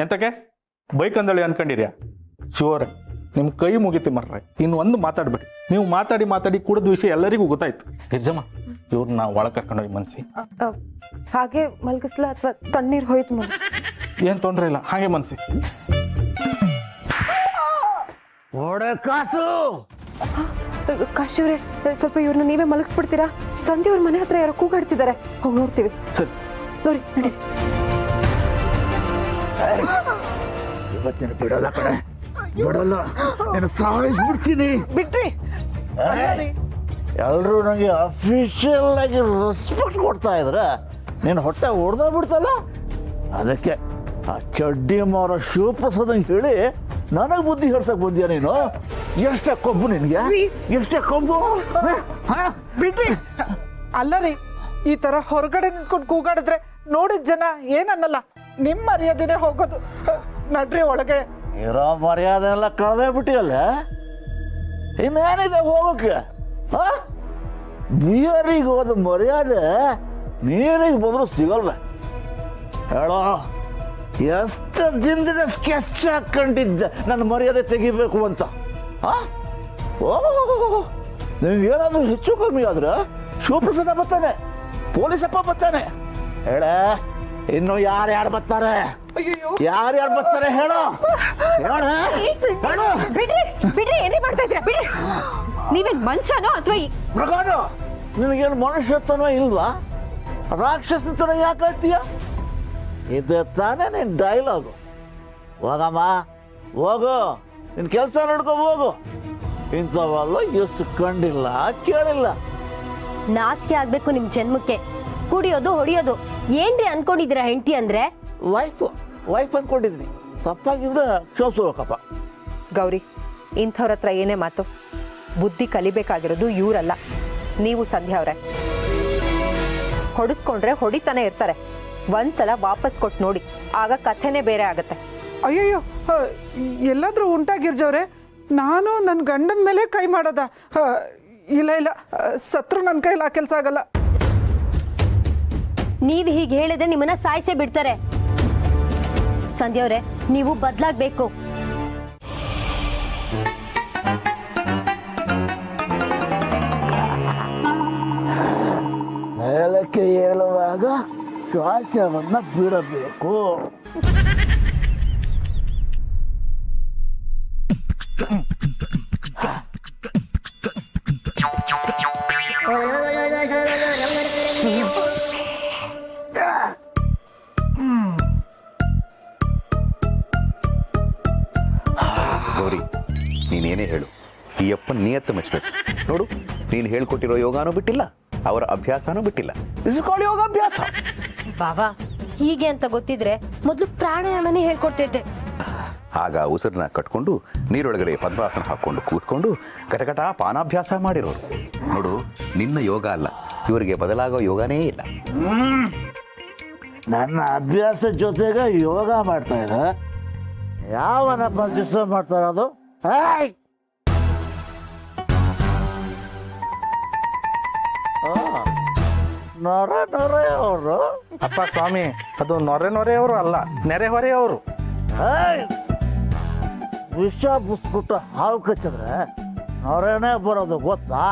ಎಂತಕ್ಕೆ ಬೈಕ್ ಅಂದಳಿ ಅನ್ಕೊಂಡಿರ್ಯಾ? ಶಿವರೇ ನಿಮ್ಮ ಕೈ ಮುಗಿತಿ ಮರ್ರೆ, ಇನ್ನು ಒಂದು ಮಾತಾಡ್ಬೇಡಿ. ನೀವು ಮಾತಾಡಿ ಮಾತಾಡಿ ಕುಡಿದ ವಿಷಯ ಎಲ್ಲರಿಗೂ ಗೊತ್ತಾಯ್ತು. ಗಿರ್ಜಮ್ಮ, ಇವ್ರನ್ನ ಒಳಗೆ ಕರ್ಕೊಂಡೋಗಿ ಮನ್ಸಿ. ಹಾಗೆ ಮಲ್ಗಿಸ್ಲಾ ಅಥವಾ ತಣ್ಣೀರ್ ಹೋಯ್ತು ಮಗ? ಏನ್ ತೊಂದ್ರೆ ಇಲ್ಲ, ಹಾಗೆ ಮನ್ಸಿ. ಕಾಸು ಕಾಶಿವ್ರೆ, ಸ್ವಲ್ಪ ಇವ್ರನ್ನ ನೀವೇ ಮಲಗಿಸ್ಬಿಡ್ತೀರಾ? ಸಂಧ್ಯೆ ಅವ್ರ ಮನೆ ಹತ್ರ ಯಾರೋ ಕೂಗಾಡ್ತಿದ್ದಾರೆ, ಹೋಗಿ ನೋಡ್ತೀವಿ. ಸರಿ ಗೌರಿ ನಡೀರಿ. ಇವತ್ತಿನ ಬಿಡಲ್ಲ ಕಡೆ, ಬಿಡಲ್ಲ, ನಾನು ಸಾಯಿಸ್ಬಿಡ್ತೀನಿ. ಬಿಟ್ರಿ ಎಲ್ರು ನಂಗೆ ಅಫಿಷಿಯಲ್ ಆಗಿ ರೆಸ್ಪೆಕ್ಟ್ ಕೊಡ್ತಾ ಇದ್ರೆ ನೀನು ಹೊಟ್ಟೆ ಹೊಡೆದೋಗ್ಬಿಡ್ತಲ್ಲ. ಅದಕ್ಕೆ ಆ ಚಡ್ಡಿ ಮಾರೋ ಶಿವಪ್ರಸಾದ್ ಹೇಳಿ ನನಗೆ ಬುದ್ಧಿ ಹೇಳ್ಸಕ್ ಬಂದ್ಯಾ ನೀನು? ಎಷ್ಟೇ ಕೊಬ್ಬು ನಿನ್ಗೆ, ಎಷ್ಟೇ ಕೊಬ್ಬು? ಬಿಡ್ರಿ. ಅಲ್ಲ ರೀ, ಈ ತರ ಹೊರಗಡೆ ನಿಂತ್ಕೊಂಡು ಕೂಗಾಡಿದ್ರೆ ನೋಡಿದ ಜನ ಏನನ್ನಲ್ಲ, ನಿಮ್ ಮರ್ಯಾದೆನೆ ಹೋಗೋದು. ನಡ್ರಿ ಒಳಗೆ. ಇರೋ ಮರ್ಯಾದೆ ಎಲ್ಲ ಕಳೆದೇ ಬಿಟ್ಟಿಯಲ್ಲ, ಇನ್ನೇನಿದೆ ಹೋಗಕ್ಕೆ? ಬಿಯರಿಗೆ ಹೋದ ಮರ್ಯಾದೆ ನೀರಿಗೆ ಬಂದ್ರು ಸಿಗಲ್ವ? ಹೇಳೋ, ಎಷ್ಟು ದಿನದಿಂದ ಸ್ಕೆಚ್ ಹಾಕೊಂಡಿದ್ದೆ ನನ್ನ ಮರ್ಯಾದೆ ತೆಗಿಬೇಕು ಅಂತ. ನಿಮ್ಗೆ ಏನಾದ್ರೂ ಹೆಚ್ಚು ಕಮ್ಮಿ ಆದ್ರೆ ಶಿವಪ್ರಸಾದ ಬರ್ತಾನೆ, ಪೊಲೀಸಪ್ಪ ಬರ್ತಾನೆ. ಹೇಳ, ಇನ್ನು ಯಾರ್ಯಾರು ಬರ್ತಾರೆ? ಯಾರ್ಯಾರು ಬರ್ತಾರೆ ಹೇಳೋ, ಹೇಳು. ಬಿಡ್ರಿ ಬಿಡ್ರಿ, ಏನೇ ಮಾಡ್ತಾ ಇದ್ದೀರಾ? ಬಿಡ್ರಿ. ನೀವೇನ್ ಮನುಷ್ಯನೋ ಅಥವಾ ಮಗನು? ನಿನಗೇನು ಮನುಷ್ಯತ್ವನೋ ಇಲ್ವಾ? ರಾಕ್ಷಸತನ ಯಾಕೆ ಹೇಳ್ತೀಯ? ಇದು ತಾನೇ ನಿನ್ ಡೈಲಾಗು. ಹೋಗಮ್ಮ, ಹೋಗು, ನಿನ್ ಕೆಲಸ ನೋಡ್ಕೊ ಹೋಗು. ಇಂಥವಲ್ಲ ಎಷ್ಟು ಕಂಡಿಲ್ಲ ಕೇಳಿಲ್ಲ. ನಾಚಿಕೆ ಆಗ್ಬೇಕು ನಿಮ್ ಜನ್ಮಕ್ಕೆ. ಕುಡಿಯೋದು ಹೊಡಿಯೋದು ಏನ್ರಿ ಅನ್ಕೊಂಡಿದ್ದೀರಾ ಹೆಂಡತಿ ಅಂದ್ರೆ? ವೈಫ್ ಅನ್ಕೊಂಡಿದ್ನಿ, ತಪ್ಪಾಗಿದ್ರೆ ಕ್ಷಮಿಸ್ಬೇಕಪ್ಪ. ಗೌರಿ, ಇಂಥವ್ರ ಹತ್ರ ಏನೇ ಮಾತು? ಬುದ್ಧಿ ಕಲಿಬೇಕಾಗಿರೋದು ಇವ್ರಲ್ಲ, ನೀವು ಸಂಧ್ಯಾ ಅವ್ರೆ. ಹೊಡಿಸ್ಕೊಂಡ್ರೆ ಹೊಡಿತಾನೆ ಇರ್ತಾರೆ, ಒಂದ್ಸಲ ವಾಪಸ್ ಕೊಟ್ಟು ನೋಡಿ, ಆಗ ಕಥೆನೇ ಬೇರೆ ಆಗತ್ತೆ. ಅಯ್ಯಯ್ಯೋ, ಎಲ್ಲಾದ್ರೂ ಉಂಟಾ ಗಿರ್ಜವ್ರೆ? ನಾನು ನನ್ನ ಗಂಡನ ಮೇಲೆ ಕೈ ಮಾಡೋದ? ಇಲ್ಲ ಇಲ್ಲ, ಸತ್ರು ನನ್ನ ಕೈಲಿ ಆ ಕೆಲಸ ಆಗಲ್ಲ. ನೀವ್ ಹೀಗೆ ಹೇಳಿದ್ರೆ ನಿಮ್ಮನ್ನ ಸಾಯಿಸೇ ಬಿಡ್ತಾರೆ. ಸಂಧ್ಯವ್ರೆ, ನೀವು ಬದ್ಲಾಗ್ಬೇಕು. ಮೇಲಕ್ಕೆ ಹೇಳುವಾಗ ಶ್ವಾಸವನ್ನ ಬಿಡಬೇಕು. ಗೌರಿ, ನೀನೇನೇ ಹೇಳು, ಈ ಅಪ್ಪನ ನಿಯತ್ತು ಮೆಚ್ಚಬೇಕು. ನೋಡು, ನೀನು ಹೇಳ್ಕೊಟ್ಟಿರೋ ಯೋಗಾನೂ ಬಿಟ್ಟಿಲ್ಲ, ಅವರ ಅಭ್ಯಾಸನೂ ಬಿಟ್ಟಿಲ್ಲ. ಇಸ್ಕೊಳ್ಳಿ ಯೋಗಾಭ್ಯಾಸ. ಬಾಬಾ, ಹೀಗೆ ಅಂತ ಗೊತ್ತಿದ್ರೆ ಮೊದ್ಲು ಪ್ರಾಣಾಯಾಮನೇ ಹೇಳ್ಕೊಡ್ತಿದ್ದೆ. ಆಗ ಉಸಿರನ್ನ ಕಟ್ಕೊಂಡು ನೀರೊಳಗಡೆ ಪದ್ಮಾಸನ ಹಾಕೊಂಡು ಕೂತ್ಕೊಂಡು ಕಟಕಟ ಪಾನಾಭ್ಯಾಸ ಮಾಡಿರೋರು. ನೋಡು, ನಿನ್ನ ಯೋಗ ಅಲ್ಲ, ಇವರಿಗೆ ಬದಲಾಗೋ ಯೋಗನೇ ಇಲ್ಲ. ನನ್ನ ಅಭ್ಯಾಸ ಜೊತೆಗೆ ಯೋಗ ಮಾಡ್ತಾ ಇದ್ದ ಯಾವನಪ್ಪ ಡಿಸ್ಟರ್ಬ್ ಮಾಡ್ತಾ ಇರೋದು? ನೊರೆ ಅವರು ಅಪ್ಪ ಸ್ವಾಮಿ, ಅದು ನೊರೆಯವರು ಅಲ್ಲ, ನೆರೆಹೊರೆಯವರು. ವಿಷ ಬುಸ್ಬಿಟ್ಟು ಹಾವು ಕಚ್ಚಿದ್ರೆ ನೊರೆನೇ ಬರೋದು ಗೊತ್ತಾ?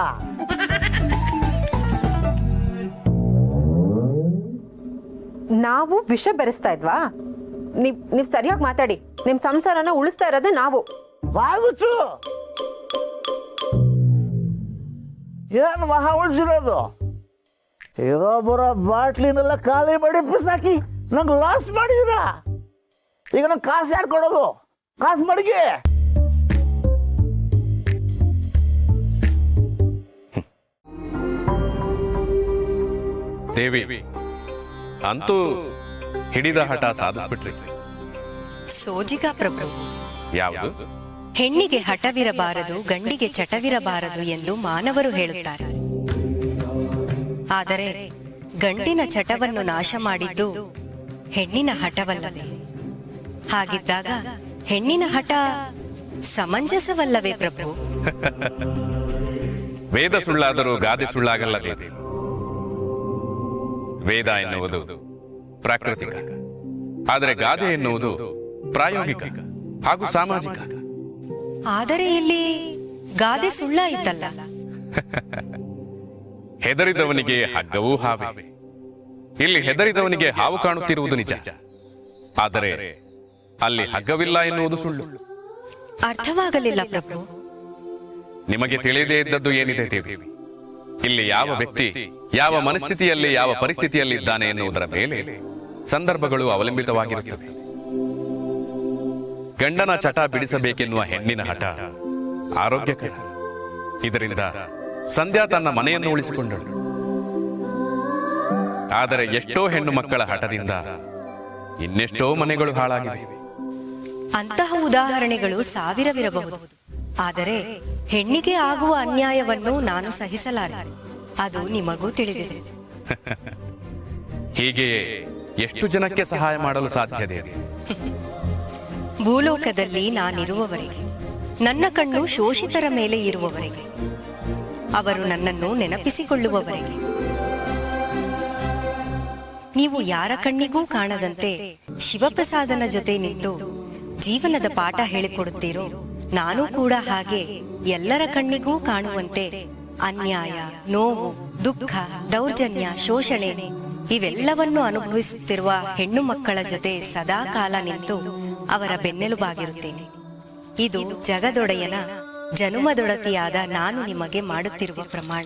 ನಾವು ವಿಷ ಬೆರೆಸ್ತಾ ಇದ್ವಾ? ನೀವ್ ಸರಿಯಾಗಿ ಮಾತಾಡಿ. ನಿಮ್ ಸಂಸಾರನ ಉಳಿಸ್ತಾ ಇರೋದು ನಾವು. ಬಾಗುಚ್ಚು, ಏನ್ ಮಹಾ ಉಳಿಸಿರೋದು? ಇರೋ ಬರೋ ಬಾಟ್ಲಿನೆಲ್ಲ ಖಾಲಿ ಮಾಡಿ ಬಿಸಾಕಿ ನಂಗೆ ಲಾಸ್ ಮಾಡಿದಿರ. ಈಗ ನಂಗೆ ಕಾಸು ಯಾರು ಕೊಡೋದು? ಕಾಸು ಮಡಗಿ. ದೇವಿ ಅಂತೂ ಹಿಡಿದ ಹಠ ಸಾಧಿಸ್ಬಿಟ್ರಿ. ಸೋಜಿಗ ಪ್ರಭು, ಯಾವುದು? ಹೆಣ್ಣಿಗೆ ಹಠವಿರಬಾರದು, ಗಂಡಿಗೆ ಚಟವಿರಬಾರದು ಎಂದು ಮಾನವರು ಹೇಳುತ್ತಾರೆ. ಆದರೆ ಗಂಡಿನ ಚಟವನ್ನು ನಾಶ ಮಾಡಿದ್ದು ಹೆಣ್ಣಿನ ಹಠವಲ್ಲವೇ? ಹಾಗಿದ್ದಾಗ ಹೆಣ್ಣಿನ ಹಠ ಸಮಂಜಸವಲ್ಲವೇ ಪ್ರಭು? ವೇದ ಸುಳ್ಳಾದರೂ ಗಾದೆ ಸುಳ್ಳಾಗಲ್ಲ ದೇವಿ. ವೇದ ಎನ್ನುವುದು ಪ್ರಾಕೃತಿಕ, ಆದರೆ ಗಾದೆ ಎನ್ನುವುದು ಪ್ರಾಯೋಗಿಕ ಹಾಗೂ ಸಾಮಾಜಿಕ. ಆದರೆ ಇಲ್ಲಿ ಗಾದೆ ಸುಳ್ಳಾಯಿತಲ್ಲ. ಹೆದರಿದವನಿಗೆ ಹಗ್ಗವೂ ಹಾವೇ. ಇಲ್ಲಿ ಹೆದರಿದವನಿಗೆ ಹಾವು ಕಾಣುತ್ತಿರುವುದು ನಿಜ, ಆದರೆ ಅಲ್ಲಿ ಹಗ್ಗವಿಲ್ಲ ಎನ್ನುವುದು ಸುಳ್ಳು. ಅರ್ಥವಾಗಲಿಲ್ಲ ಪ್ರಭು. ನಿಮಗೆ ತಿಳಿಯದೇ ಇದ್ದದ್ದು ಏನಿದೆ ದೇವಿ? ಇಲ್ಲಿ ಯಾವ ವ್ಯಕ್ತಿ ಯಾವ ಮನಸ್ಥಿತಿಯಲ್ಲಿ ಯಾವ ಪರಿಸ್ಥಿತಿಯಲ್ಲಿ ಇದ್ದಾನೆ ಎನ್ನುವುದರ ಮೇಲೆ ಸಂದರ್ಭಗಳು ಅವಲಂಬಿತವಾಗಿರುತ್ತವೆ. ಗಂಡನ ಚಟ ಬಿಡಿಸಬೇಕೆನ್ನುವ ಹೆಣ್ಣಿನ ಹಠ ಆರೋಗ್ಯಕರ. ಇದರಿಂದ ಸಂಧ್ಯಾ ತನ್ನ ಮನೆಯನ್ನು ಉಳಿಸಿಕೊಂಡಳು. ಆದರೆ ಎಷ್ಟೋ ಹೆಣ್ಣು ಮಕ್ಕಳ ಹಠದಿಂದ ಇನ್ನೆಷ್ಟೋ ಮನೆಗಳು ಹಾಳಾಗಿವೆ. ಅಂತಹ ಉದಾಹರಣೆಗಳು ಸಾವಿರವಿರಬಹುದು. ಆದರೆ ಹೆಣ್ಣಿಗೆ ಆಗುವ ಅನ್ಯಾಯವನ್ನು ನಾನು ಸಹಿಸಲಾರೆ. ಅದು ನಿಮಗೂ ತಿಳಿದಿದೆ. ಹೀಗೆಯೇ ಎಷ್ಟು ಜನಕ್ಕೆ ಸಹಾಯ ಮಾಡಲು ಸಾಧ್ಯ ದೇವಿ? ಭೂಲೋಕದಲ್ಲಿ ನಾನಿರುವವರೆಗೆ, ನನ್ನ ಕಣ್ಣು ಶೋಷಿತರ ಮೇಲೆ ಇರುವವರೆಗೆ, ಅವರು ನನ್ನನ್ನು ನೆನಪಿಸಿಕೊಳ್ಳುವವರೆಗೆ, ನೀವು ಯಾರ ಕಣ್ಣಿಗೂ ಕಾಣದಂತೆ ಶಿವಪ್ರಸಾದನ ಜೊತೆ ನಿಂತು ಜೀವನದ ಪಾಠ ಹೇಳಿಕೊಡುತ್ತೀರೋ, ನಾನು ಕೂಡ ಹಾಗೆ ಎಲ್ಲರ ಕಣ್ಣಿಗೂ ಕಾಣುವಂತೆ ಅನ್ಯಾಯ, ನೋವು, ದುಃಖ, ದೌರ್ಜನ್ಯ, ಶೋಷಣೆ ಇವೆಲ್ಲವನ್ನು ಅನುಭವಿಸುತ್ತಿರುವ ಹೆಣ್ಣು ಮಕ್ಕಳ ಜೊತೆ ಸದಾ ಕಾಲ ನಿಂತು ಅವರ ಬೆನ್ನೆಲುಬಾಗಿರುತ್ತೇನೆ. ಇದು ಜಗದೊಡೆಯನ ಜನುಮದೊಡತಿಯಾದ ನಾನು ನಿಮಗೆ ಮಾಡುತ್ತಿರುವ ಪ್ರಮಾಣ.